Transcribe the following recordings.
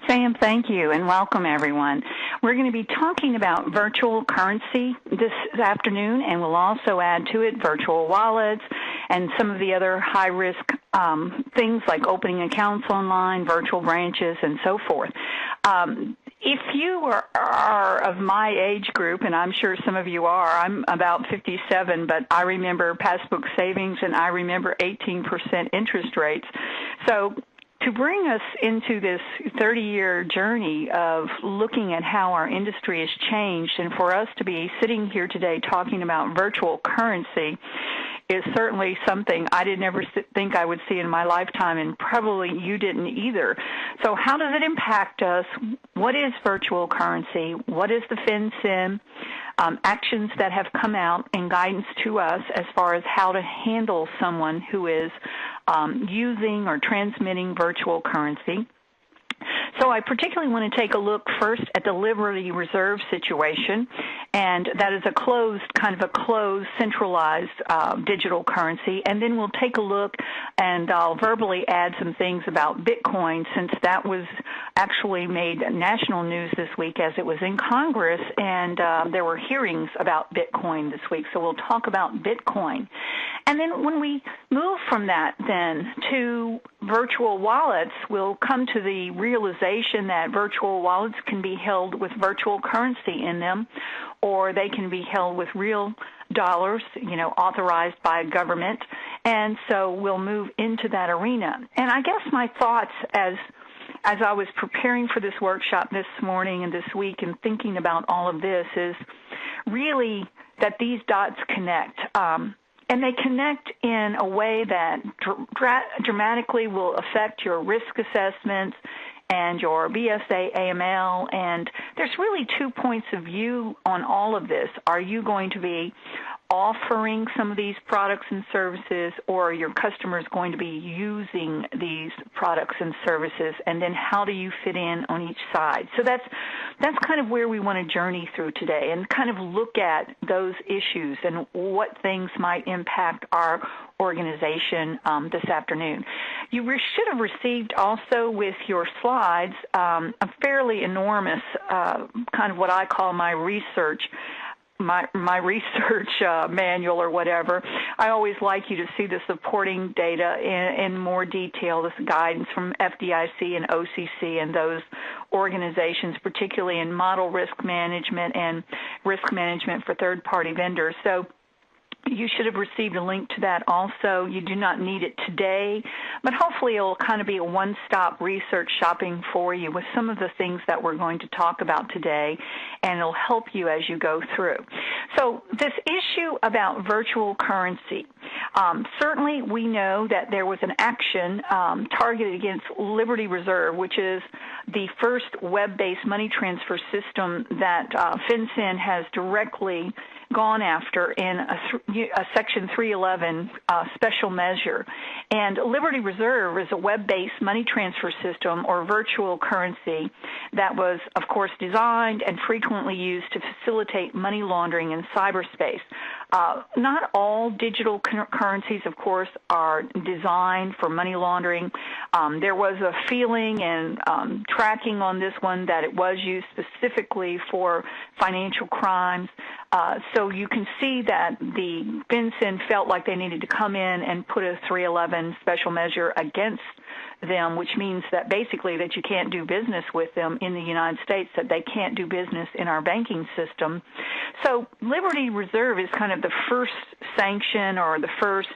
Sam, thank you, and welcome, everyone. We're going to be talking about virtual currency this afternoon, and we'll also add to it virtual wallets and some of the other high-risk things like opening accounts online, virtual branches, and so forth. If you are of my age group, and I'm sure some of you are, I'm about 57, but I remember passbook savings and I remember 18% interest rates. So to bring us into this 30-year journey of looking at how our industry has changed, and for us to be sitting here today talking about virtual currency is certainly something I didn't ever think I would see in my lifetime, and probably you didn't either. So how does it impact us? What is virtual currency? What is the FinCEN? Actions that have come out and guidance to us as far as how to handle someone who is using or transmitting virtual currency. So I particularly want to take a look first at the Liberty Reserve situation, and that is a closed, centralized digital currency. And then we'll take a look, and I'll verbally add some things about Bitcoin, since that was actually made national news this week as it was in Congress, and there were hearings about Bitcoin this week. So we'll talk about Bitcoin. And then when we move from that then to virtual wallets, we'll come to the realization that virtual wallets can be held with virtual currency in them, or they can be held with real dollars, authorized by a government. And so we'll move into that arena. And I guess my thoughts as I was preparing for this workshop this morning and this week and thinking about all of this is really that these dots connect. And they connect in a way that dramatically will affect your risk assessments and your BSA AML. And there's really 2 points of view on all of this. Are you going to be offering some of these products and services, or are your customers going to be using these products and services? And then how do you fit in on each side? So that's kind of where we want to journey through today and kind of look at those issues and what things might impact our organization this afternoon. You should have received also with your slides a fairly enormous kind of what I call my research manual or whatever. I always like you to see the supporting data in more detail, this guidance from FDIC and OCC and those organizations, particularly in model risk management and risk management for third-party vendors. So you should have received a link to that also. You do not need it today, but hopefully it will kind of be a one-stop research shopping for you with some of the things that we're going to talk about today, and it'll help you as you go through. So this issue about virtual currency, certainly we know that there was an action targeted against Liberty Reserve, which is the first web-based money transfer system that FinCEN has directly gone after in a Section 311 special measure. And Liberty Reserve is a web-based money transfer system or virtual currency that was, of course, designed and frequently used to facilitate money laundering in cyberspace. Not all digital currencies, of course, are designed for money laundering. There was a feeling and tracking on this one that it was used specifically for financial crimes. So you can see that the FinCEN felt like they needed to come in and put a 311 special measure against them, which means that basically that you can't do business with them in the United States, that they can't do business in our banking system. So Liberty Reserve is kind of the first sanction or the first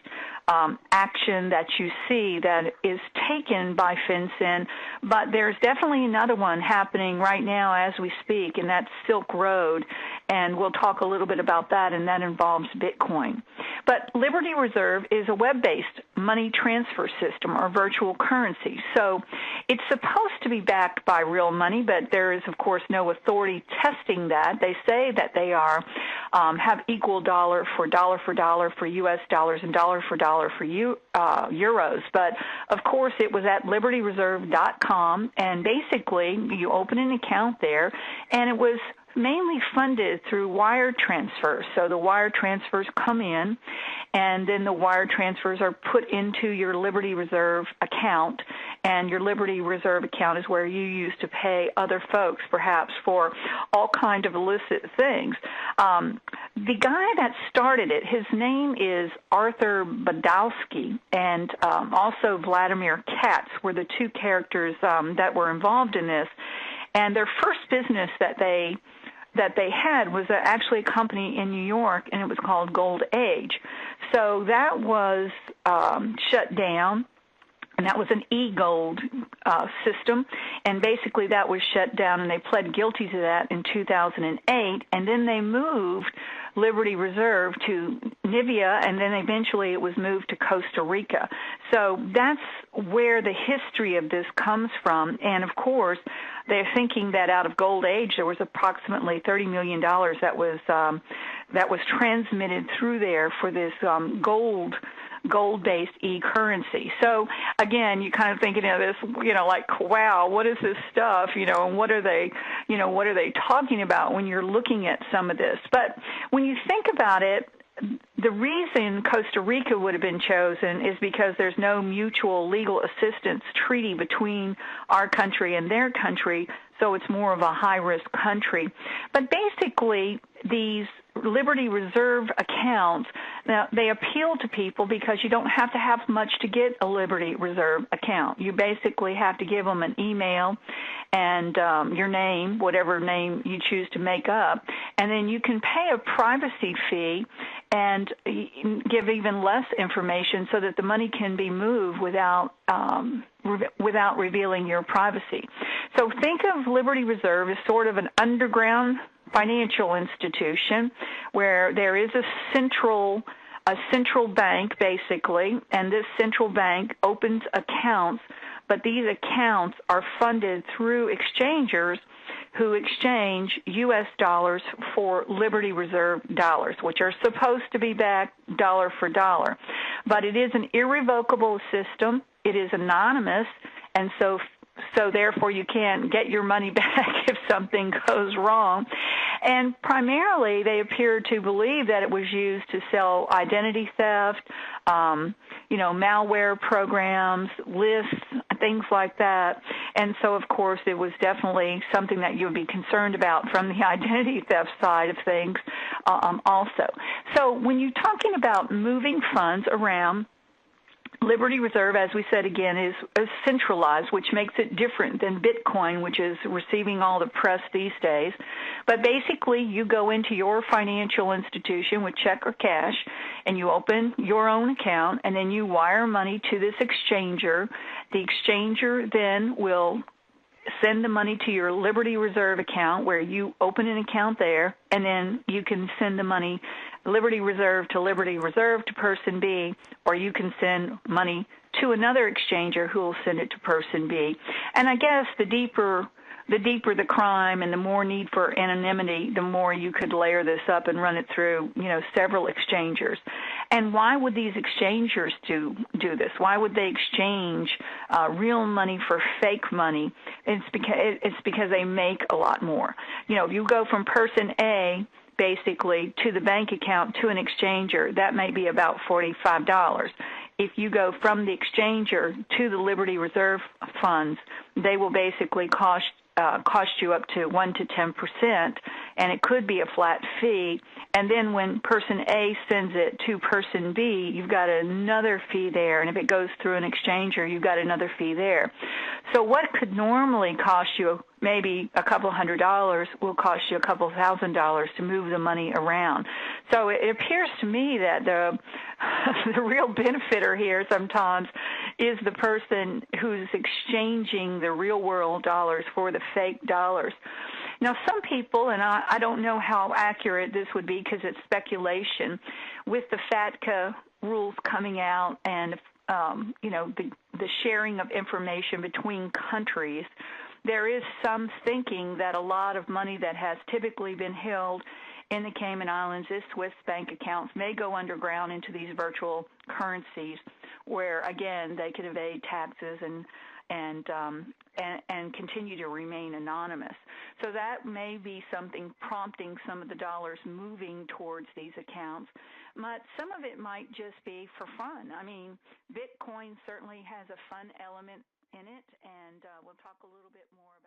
action that you see that is taken by FinCEN, but there's definitely another one happening right now as we speak, and that's Silk Road, and we'll talk a little bit about that, and that involves Bitcoin. But Liberty Reserve is a web-based money transfer system or virtual currency, so it's supposed to be backed by real money, but there is, of course, no authority testing that. They say that they are have equal dollar for U.S. dollars and dollar for euros. But, of course, it was at libertyreserve.com, and basically you open an account there, and it was mainly funded through wire transfers. So the wire transfers come in, and then the wire transfers are put into your Liberty Reserve account, and your Liberty Reserve account is where you use to pay other folks, perhaps for all kind of illicit things. The guy that started it, his name is Arthur Badowski, and also Vladimir Katz were the two characters that were involved in this. And their first business that they had was actually a company in New York, and it was called Gold Age. So that was shut down, and that was an e-gold system, and basically that was shut down, and they pled guilty to that in 2008, and then they moved Liberty Reserve to Nivea, and then eventually it was moved to Costa Rica. So that's where the history of this comes from, and of course they're thinking that out of Gold Age there was approximately $30 million that was transmitted through there for this gold-based e-currency. So again, you kind of thinking of this, like, wow, what is this stuff, and what are they talking about when you're looking at some of this? But when you think about it, the reason Costa Rica would have been chosen is because there's no mutual legal assistance treaty between our country and their country, so it's more of a high-risk country. But basically, these Liberty Reserve accounts, now they appeal to people because you don't have to have much to get a Liberty Reserve account. You basically have to give them an email and your name, whatever name you choose to make up, and then you can pay a privacy fee and give even less information so that the money can be moved without revealing your privacy. So think of Liberty Reserve as sort of an underground financial institution where there is a central bank, basically, and this central bank opens accounts, but these accounts are funded through exchangers who exchange U.S. dollars for Liberty Reserve dollars, which are supposed to be backed dollar for dollar. But it is an irrevocable system. It is anonymous, and so therefore you can't get your money back if something goes wrong. And primarily they appear to believe that it was used to sell identity theft, malware programs, lists, things like that. And so, of course, it was definitely something that you would be concerned about from the identity theft side of things also. So when you're talking about moving funds around, Liberty Reserve, as we said again, is centralized, which makes it different than Bitcoin, which is receiving all the press these days. But basically, you go into your financial institution with check or cash, and you open your own account, and then you wire money to this exchanger. The exchanger then will send the money to your Liberty Reserve account where you open an account there, and then you can send the money Liberty Reserve to person B, or you can send money to another exchanger who will send it to person B. And I guess the deeper the crime and the more need for anonymity, the more you could layer this up and run it through, several exchangers. And why would these exchangers do this? Why would they exchange real money for fake money? It's because they make a lot more. If you go from person A basically to the bank account to an exchanger, that may be about $45. If you go from the exchanger to the Liberty Reserve funds, they will basically cost you up to 1 to 10%, and it could be a flat fee. And then when person A sends it to person B, you've got another fee there. And if it goes through an exchanger, you've got another fee there. So what could normally cost you maybe a couple $100 will cost you a couple $1,000 to move the money around. So it appears to me that the real benefiter here sometimes is the person who's exchanging the real world dollars for the fake dollars. Now, some people, and I don't know how accurate this would be because it's speculation, with the FATCA rules coming out and the sharing of information between countries, there is some thinking that a lot of money that has typically been held in the Cayman Islands, as Swiss bank accounts, may go underground into these virtual currencies where, again, they could evade taxes and continue to remain anonymous. So that may be something prompting some of the dollars moving towards these accounts. But some of it might just be for fun. I mean, Bitcoin certainly has a fun element in it, and we'll talk a little bit more